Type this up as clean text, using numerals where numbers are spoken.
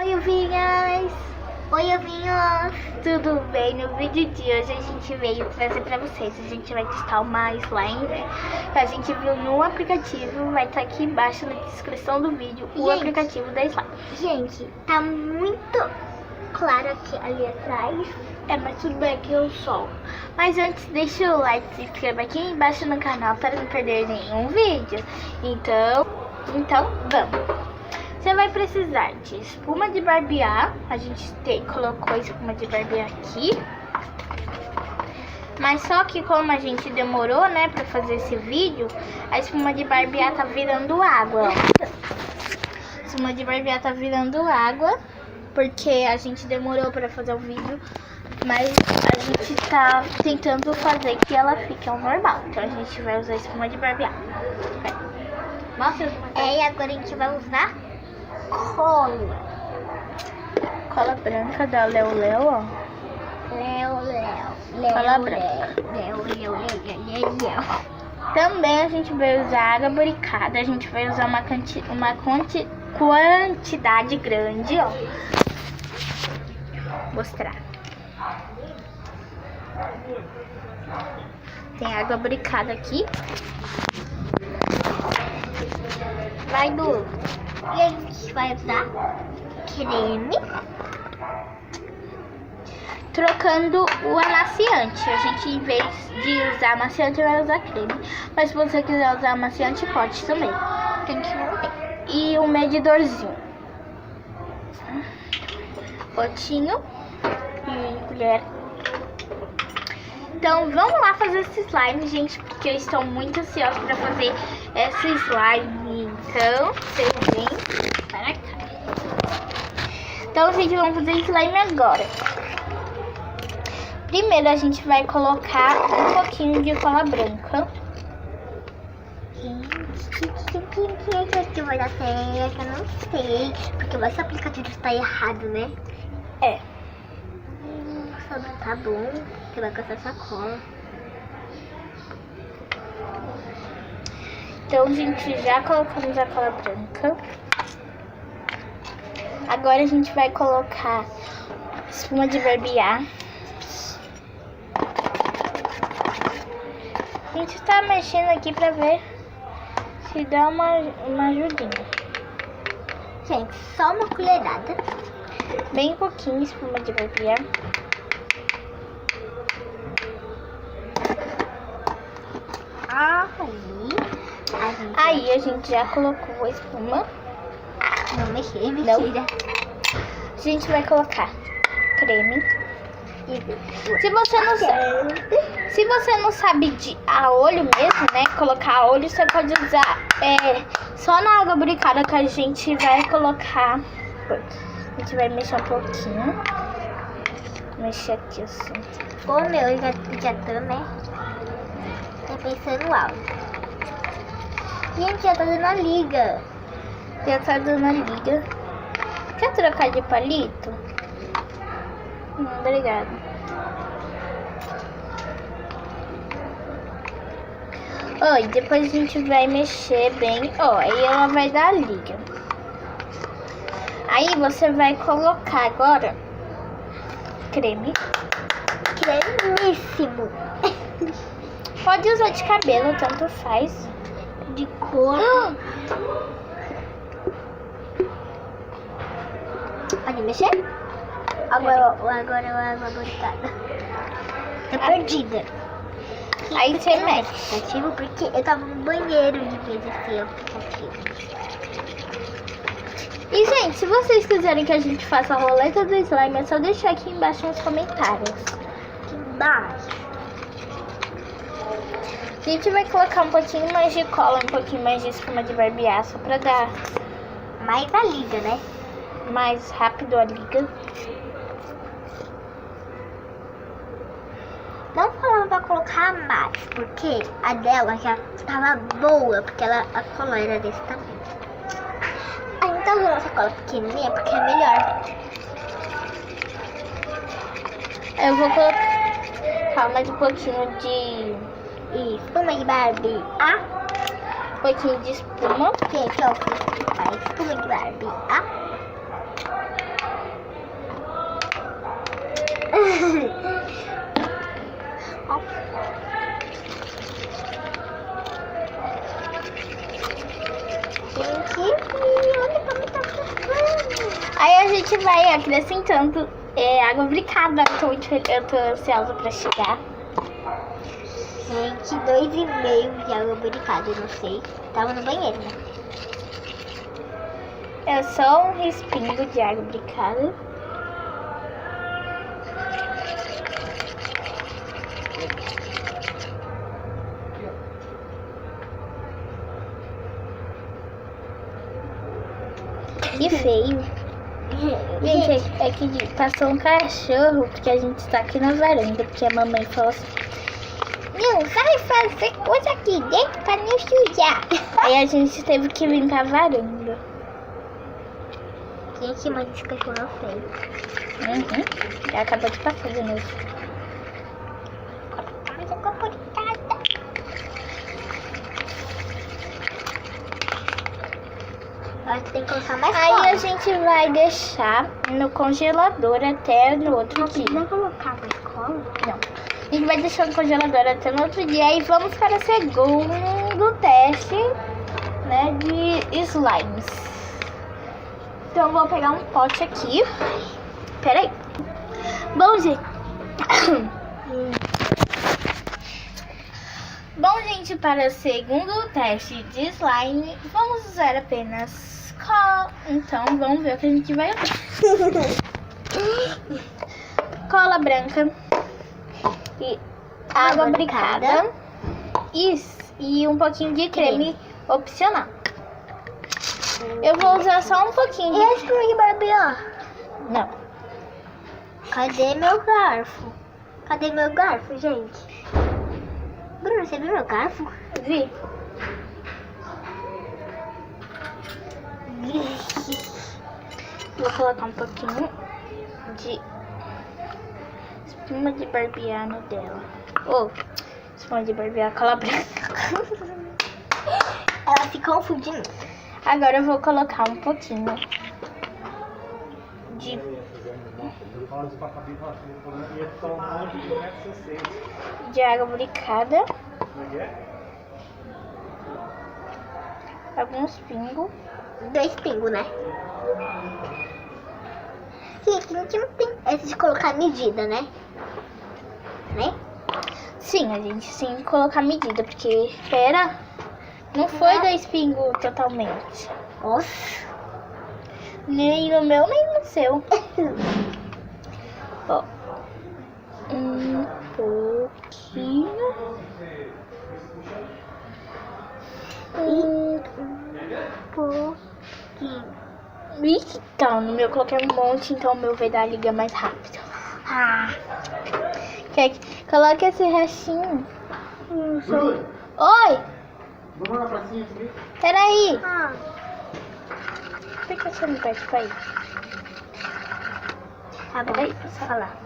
Oi, ovinhas! Oi, ovinhos! Tudo bem? No vídeo de hoje a gente veio trazer pra vocês. A gente vai testar uma slime que a gente viu no aplicativo. Vai estar aqui embaixo na descrição do vídeo o aplicativo da slime. Gente, tá muito claro aqui ali atrás. Mas tudo bem aqui o sol. Mas antes, deixa o like, se inscreva aqui embaixo no canal para não perder nenhum vídeo. Então vamos! Você vai precisar de espuma de barbear. A gente colocou a espuma de barbear aqui. Mas só que como a gente demorou, né, pra fazer esse vídeo, a espuma de barbear tá virando água, ó. A espuma de barbear tá virando água, porque a gente demorou pra fazer o vídeo. Mas a gente tá tentando fazer que ela fique ao normal. Então a gente vai usar espuma de barbear. Mostra. E agora a gente vai usar cola. Cola branca da Leo Leo, ó. Cola branca. Leo. Também a gente vai usar água boricada. A gente vai usar uma quantidade grande, ó. Vou mostrar. Tem água boricada aqui. Vai do. E a gente vai usar creme. Trocando o amaciante. A gente, em vez de usar amaciante, vai usar creme. Mas se você quiser usar amaciante, pode também. Tem que manter. E um medidorzinho. Potinho e colher. Então vamos lá fazer esse slime, gente, porque eu estou muito ansiosa para fazer esse slime. Então vocês vêm para cá. Então, gente, vamos fazer slime agora. Primeiro a gente vai colocar um pouquinho de cola branca. Gente, que vai dar certo, eu não sei. Porque esse aplicativo está errado, né? É. Tá bom, você vai com essa sacola. Então, gente, já colocamos a cola branca. Agora a gente vai colocar espuma de barbear. A gente tá mexendo aqui pra ver se dá uma ajudinha. Gente, só uma colherada. Bem pouquinho espuma de barbear. Aí a gente já colocou a espuma. Não mexer, mentira. A gente vai colocar creme. Se você não sabe de a olho mesmo, né, colocar a olho, você pode usar só na água boricada que a gente vai colocar. A gente vai mexer um pouquinho. Mexer aqui assim. O meu já tá, né? Tá pensando alto. Gente, já tá dando a liga. Já tá dando a liga. Quer trocar de palito? Obrigada. E depois a gente vai mexer bem. Aí ela vai dar a liga. Aí você vai colocar agora creme. Cremíssimo. Pode usar de cabelo, tanto faz. De cor. Pode mexer? Agora a água boricada. Tá perdida. Aí você mexe. Aplicativo porque eu tava no banheiro de vez esse aplicativo. E, gente, se vocês quiserem que a gente faça a roleta do slime, é só deixar aqui embaixo nos comentários. Aqui embaixo. A gente vai colocar um pouquinho mais de cola, um pouquinho mais de espuma de barbear, só pra dar Mais a liga, né? mais rápido a liga. Não falando pra colocar mais, porque a dela já tava boa, porque a cola era desse tamanho. Então usando essa cola pequenininha porque é melhor. Eu vou colocar mais um pouquinho de espuma de Barbie. um pouquinho de espuma. Gente, ó, a espuma de Barbie. gente vai acrescentando água bricada. Eu tô ansiosa pra chegar. Gente, 2,5 de água bricada, eu não sei. Tava no banheiro, né? É só um respingo de água bricada. Que feio. Gente, é que passou um cachorro porque a gente está aqui na varanda. Porque a mamãe falou assim: não vai fazer coisa aqui dentro pra não sujar. Aí a gente teve que limpar a varanda. Gente, mas esse cachorro é feio. Já acabou de passar de novo. Tem que colocar mais Aí cola. a gente vai deixar no congelador até no outro dia. Não colocar mais cola? Não. A gente vai deixar no congelador até no outro dia e vamos para o segundo teste, né, de slimes. Então eu vou pegar um pote aqui. Peraí. Bom, gente. Bom, gente, para o segundo teste de slime, vamos usar apenas cola. Então, vamos ver o que a gente vai usar. Cola branca e água bricada e um pouquinho de creme opcional. Eu vou usar só um pouquinho. E esse creme de barbear? Não. Cadê meu garfo? Cadê meu garfo, gente? Bruno, você viu meu garfo? Vi. Vou colocar um pouquinho de espuma de barbear no dela. Espuma de barbear, cola branca. Ela se confundindo. Agora eu vou colocar um pouquinho de água bricada. Alguns pingos. 2 pingos, né? Gente, a gente não tem essa de colocar medida, né? Sim, a gente tem que colocar medida, porque não foi 2 pingos totalmente. Nossa. Nem no meu, nem no seu. Ó. Um pouquinho. Então, no meu eu coloquei um monte, então o meu vai dar a liga mais rápido. Coloca esse restinho. Oi! Peraí. Por que você não pede pra ir? Tá bom. Peraí, deixa eu falar.